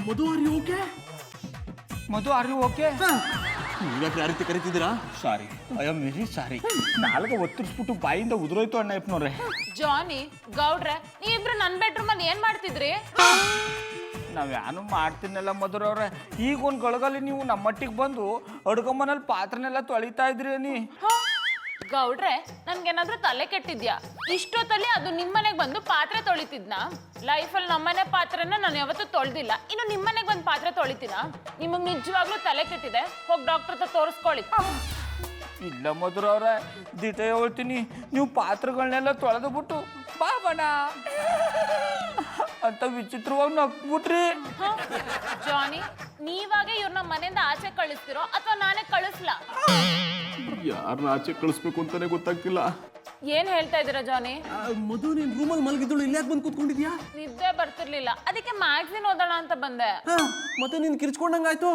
Madhu are you okay? Madhu are you okay? ನೀವ್ಯಾಕೆ ಆ ರೀತಿ ಕರಿತಿದ್ದೀರಾ? Sorry, I am very sorry. ನಾಲ್ಕು ಒತ್ತರಿಸ್ಬಿಟ್ಟು ಬಾಯಿಂದ ಉದುರೋಯ್ತು ಅಣ್ಣ ಯಪ್ಪನವ್ರೆ. ಜಾನಿ, ಗೌಡ್ರೆ, ನೀವಿಬ್ರು ನನ್ನ ಬೆಡ್ರೂಮಲ್ಲಿ ಏನ್ ಮಾಡ್ತಿದ್ರಿ? ನಾವ್ ಯಾನು ಮಾಡ್ತೀನಲ್ಲ ಮಧುರವ್ರೆ. ಈಗ ಒಂದು ಗಳಗಲ್ಲಿ ನೀವು ನಮ್ಮ ಮಟ್ಟಿಗೆ ಬಂದು ಅಡ್ಕೊಂಬನಲ್ಲಿ ಪಾತ್ರೆನೆಲ್ಲ ತೊಳಿತಾ ಇದ್ರಿ ನೀ. ಗೌಡ್ರೆ, ನನ್ಗೇನಾದ್ರೂ ತಲೆ ಕೆಟ್ಟಿದ್ಯಾ? ಇಷ್ಟೊತ್ತಲ್ಲಿ ಅದು ನಿಮ್ಮನೆಗೆ ಬಂದು ಪಾತ್ರೆ ತೊಳಿತಿದ್ನ? ಲೈಫಲ್ಲಿ ನಮ್ಮನೆ ಪಾತ್ರೆನ ನಾನು ಯಾವತ್ತೂ ತೊಳೆದಿಲ್ಲ, ಇನ್ನು ನಿಮ್ಮನೆಗೆ ಬಂದು ಪಾತ್ರೆ ತೊಳಿತೀನ? ನಿಮಗ್ ನಿಜವಾಗ್ಲೂ ತಲೆ ಕೆಟ್ಟಿದೆ, ಹೋಗಿ ಡಾಕ್ಟರ್ ಹತ್ರ ತೋರಿಸ್ಕೊಳ್ಳಿ. ಇಲ್ಲ ಮಧುರವ್ರೆ, ದಿಟ ಹೇಳ್ತೀನಿ, ನೀವು ಪಾತ್ರೆಗಳನ್ನೆಲ್ಲ ತೊಳೆದು ಬಿಟ್ಟು ಬಾ ಬಣ ಅಂತ ವಿಚಿತ್ರವಾಗಿ ನಕ್ಬಿಟ್ರಿ. ಜಾನಿ, ನೀವಾಗೆ ಇವ್ರನ್ನ ಮನೆಯಿಂದ ಆಚೆ ಕಳಿಸ್ತಿರೋ ಅಥವಾ ನಾನೇ ಕಳಿಸ್ಲಾ? ಯಾರನ್ನ ಆಚೆ ಕಳಿಸ್ಬೇಕು ಅಂತಾನೆ ಗೊತ್ತಾಗ್ತಿಲ್ಲ. ಏನ್ ಹೇಳ್ತಾ ಇದೀರಾ ಜಾನಿ? ಮಧು, ನೀನ್ ರೂಮಲ್ಲಿ ಮಲಗಿದ್ದಳು ಇಲ್ಲಿ ಯಾಕೆ ಬಂದು ಕೂತ್ಕೊಂಡಿದ್ಯಾ? ನಿದ್ದೆ ಬರ್ತಿರ್ಲಿಲ್ಲ, ಅದಕ್ಕೆ ಮ್ಯಾಗ್ಝಿನ್ ಓದೋಣ ಅಂತ ಬಂದೆ. ಮತ್ತೆ ನೀನ್ ಕಿರ್ಚ್ಕೊಂಡಂಗಾಯ್ತು.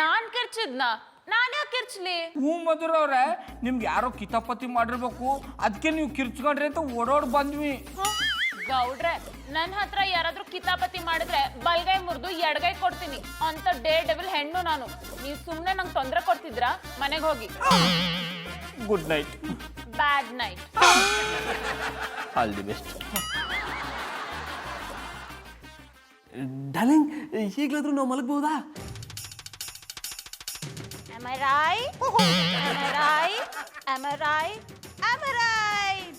ನಾನ್ ಕಿರ್ಚಿದ್ನ? ನಾನ್ ಯಾಕೆ ಕಿರ್ಚ್ಲಿ? ಹ್ಞೂ ಮಧುರವ್ರೆ, ನಿಮ್ಗೆ ಯಾರೋ ಕಿತಾಪತಿ ಮಾಡಿರ್ಬೇಕು, ಅದಕ್ಕೆ ನೀವು ಕಿರ್ಚ್ಕೊಂಡ್ರಿ ಅಂತ ಓಡೋಡ್ ಬಂದ್ವಿ. ಗೌಡ್ರೆ, ನನ್ನ ಹತ್ರ ಯಾರಾದ್ರೂ ಕಿತಾಪತಿ ಮಾಡಿದ್ರೆ ಬಲ್ಗೈ ಮುರಿದು ಎಡಗೈ ಕೊಡ್ತೀನಿ ಅಂತ ಡೇ ಡೆವಿಲ್ ಹೆಣ್ಣು ನಾನು. ನೀವು ಸುಮ್ಮನೆ ನಂಗೆ ತೊಂದರೆ ಕೊಡ್ತಿದ್ರಾ? ಮನೆಗೆ ಹೋಗಿ. Good night. Bad night. All the best. Darling, ಈಗಲಾದ್ರೂ ನಾವು ಮಲಗಬಹುದಾ? Am I right? Am I right? Am I right? Am I right?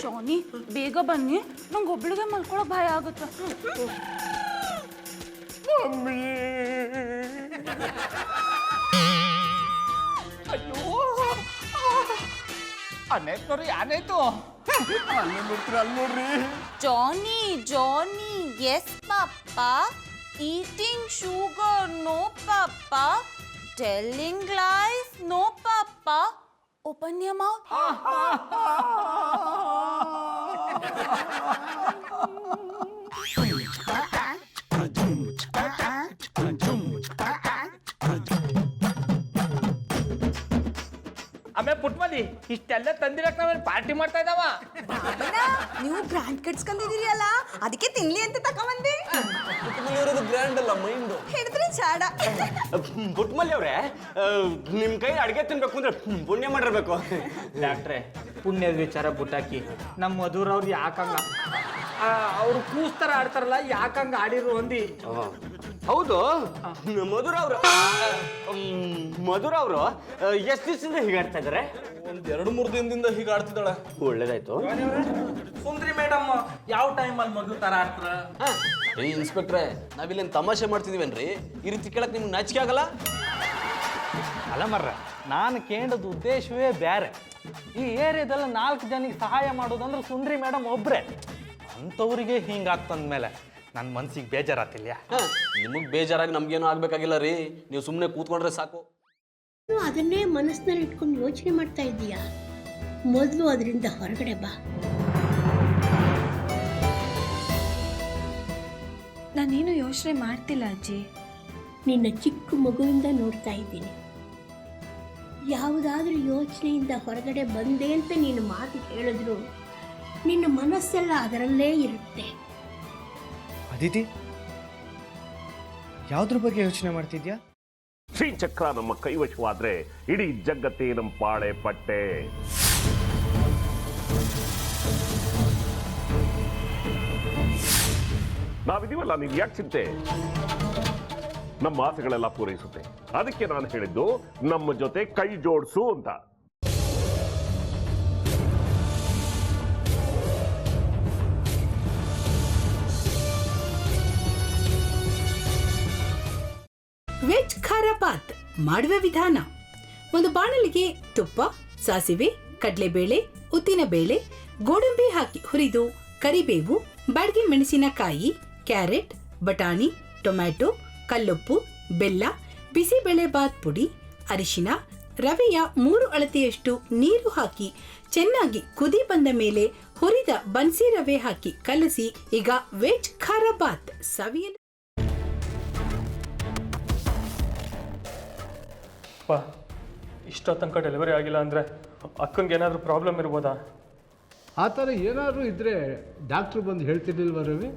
ಜಾನಿ, ಬೇಗ ಬನ್ನಿ, ನಂಗೆ ಒಬ್ಳಿಗೆ ಮಲ್ಕೊಳಕ್ ಭಯ ಆಗುತ್ತೆ. ಅಯ್ಯೋ, ಅನೇತ್ನವ್ರಿ ಏನಾಯ್ತು? ಅಲ್ಲೇ ನೋಡ್ತೀರ, ಅಲ್ಲಿ ನೋಡ್ರಿ. ಜಾನಿ, ಜಾನಿ, ಎಸ್ ಪಾಪ. Eating sugar, no papa. Telling lies, no papa. Open your mouth. ಆಮೇಲೆ ಪುಟ್ಮದಿ, ಇಷ್ಟೆಲ್ಲ ತಂದಿರಕ್ ನಾವೇನು ಪಾರ್ಟಿ ಮಾಡ್ತಾ ಇದ್ದಾವ? ನೀವು ಬ್ರ್ಯಾಂಡ್ ಕಟ್ಸ್ಕೊಂಡಿದ್ದೀರಿ ಅಲ್ಲ, ಅದಕ್ಕೆ ತಿನ್ಲಿ ಅಂತ ತಕೊಂಬಂದೆ. ಗ್ರ್ಯಾಂಡ್ ಅಲ್ಲ, ಮೈಂಡ್ ಹಿಡಿದ್ರೆ ಚಾಡ. ಪುಟ್ಮಲ್ಲಿ ಅವ್ರೆ, ನಿಮ್ ಕೈ ಅಡ್ಗೆ ತಿನ್ಬೇಕು ಅಂದ್ರೆ ಪುಣ್ಯ ಮಾಡಿರ್ಬೇಕು. ಡಾಕ್ಟ್ರೆ, ಪುಣ್ಯದ ವಿಚಾರ ಬುಟ್ಟಾಕಿ ನಮ್ಮ ಮಧುರವ್ರು ಯಾಕಂಗ ಅವ್ರು ಕೂಸ್ತರ ಆಡ್ತಾರಲ್ಲ, ಯಾಕಂಗ ಆಡಿರು ಅಂದಿ. ಹೌದು, ಮಧುರ ಅವರು ಎಷ್ಟು ದಿವಸದಿಂದ ಹೀಗಾಡ್ತಾ ಇದಾರೆ? ಒಂದ್ 2-3 ದಿನದಿಂದ ಹೀಗೆ ಆಡ್ತಿದ್ದಾಳೆ. ಒಳ್ಳೇದಾಯ್ತು. ಸುಂದ್ರಿ ಮೇಡಮ್ ಯಾವ ಟೈಮಲ್ಲಿ ಮಗು ತರ ಆಡ್ತಾರ? ಇನ್ಸ್ಪೆಕ್ಟ್ರೆ, ನಾವಿಲ್ಲೇನು ತಮಾಷೆ ಮಾಡ್ತಿದೀವೇನ್ರಿ? ಈ ರೀತಿ ಕೇಳಕ್ ನಿಮ್ಗೆ ನಾಚಿಕೆ ಆಗಲ್ಲ? ಅಲ್ಲ ಮರ್ರ, ನಾನು ಕೇಳೋದು ಉದ್ದೇಶವೇ ಬೇರೆ. ಈ ಏರಿಯಾದಲ್ಲ 4 ಜನಿಗೆ ಸಹಾಯ ಮಾಡೋದಂದ್ರೆ ಸುಂದ್ರಿ ಮೇಡಮ್ ಒಬ್ರೆ. ಅಂಥವ್ರಿಗೆ ಹಿಂಗಾಗ್ತಂದ್ಮೇಲೆ ನನ್ನ ಮನ್ಸಿಗೆ ಬೇಜಾರಾತಿಲ್ಲ. ನಿಮಗ್ ಬೇಜಾರಾಗಿ ನಮ್ಗೇನು ಆಗ್ಬೇಕಾಗಿಲ್ಲ ರೀ, ನೀವು ಸುಮ್ಮನೆ ಕೂತ್ಕೊಂಡ್ರೆ ಸಾಕು. ಅದನ್ನೇ ಮನಸ್ಸಿನಲ್ಲಿ ಇಟ್ಕೊಂಡು ಯೋಚನೆ ಮಾಡ್ತಾ ಇದ್ದೀಯಾ? ಮೊದಲು ಅದರಿಂದ ಹೊರಗಡೆ ಬಾ. ನಾನೇನು ಯೋಚನೆ ಮಾಡ್ತಿಲ್ಲ ಅಜ್ಜಿ. ನಿನ್ನ ಚಿಕ್ಕ ಮಗುವಿಂದ ನೋಡ್ತಾ ಇದ್ದೀನಿ. ಯಾವುದಾದ್ರೂ ಯೋಚನೆಯಿಂದ ಹೊರಗಡೆ ಬಂದೆ ಅಂತ ನೀನು ಮಾತು ಹೇಳಿದ್ರು ನಿನ್ನ ಮನಸ್ಸೆಲ್ಲ ಅದರಲ್ಲೇ ಇರುತ್ತೆ. ಅದಿತಿ, ಯಾವುದ್ರ ಬಗ್ಗೆ ಯೋಚನೆ ಮಾಡ್ತಿದ್ಯಾ? ಶ್ರೀಚಕ್ರ ನಮ್ಮ ಕೈವಶವಾದ್ರೆ ಇಡೀ ಜಗತ್ತೇ ನಮ್ಮ ಪಾಳೆ ಪಟ್ಟೆ. ನಾವಿದೀವಲ್ಲ, ನೀನ್ ಯಾಕೆ ಚಿಂತೆ? ನಮ್ಮ ಆಸೆಗಳೆಲ್ಲ ಪೂರೈಸುತ್ತೆ. ಅದಕ್ಕೆ ನಾನು ಹೇಳಿದ್ದು ನಮ್ಮ ಜೊತೆ ಕೈ ಜೋಡಿಸು ಅಂತ. ವೆಜ್ ಖಾರ ಬಾತ್ ಮಾಡುವ ವಿಧಾನ: ಒಂದು ಬಾಣಲಿಗೆ ತುಪ್ಪ, ಸಾಸಿವೆ, ಕಡಲೆಬೇಳೆ, ಉದ್ದಿನಬೇಳೆ, ಗೋಡಂಬಿ ಹಾಕಿ ಹುರಿದು ಕರಿಬೇವು, ಬಾಡಿಗೆ ಮೆಣಸಿನಕಾಯಿ, ಕ್ಯಾರೆಟ್, ಬಟಾಣಿ, ಟೊಮ್ಯಾಟೊ, ಕಲ್ಲುಪ್ಪು, ಬೆಲ್ಲ, ಬಿಸಿಬೇಳೆ ಬಾತ್ ಪುಡಿ, ಅರಿಶಿನ, ರವೆಯ 3 ಅಳತೆಯಷ್ಟು ನೀರು ಹಾಕಿ ಚೆನ್ನಾಗಿ ಕುದಿ ಬಂದ ಮೇಲೆ ಹುರಿದ ಬನ್ಸಿ ರವೆ ಹಾಕಿ ಕಲಸಿ. ಈಗ ವೆಜ್ ಖಾರ ಬಾತ್ ಸವಿಯಲು. ಇಷ್ಟೋ ತನಕ ಡೆಲಿವರಿ ಆಗಿಲ್ಲ ಅಂದರೆ ಅಕ್ಕಂಗೆ ಏನಾದರೂ ಪ್ರಾಬ್ಲಮ್ ಇರ್ಬೋದಾ? ಆ ಥರ ಏನಾದರೂ ಇದ್ದರೆ ಡಾಕ್ಟ್ರು ಬಂದು ಹೇಳ್ತಿರ್ಲಿಲ್ವ ರವಿ?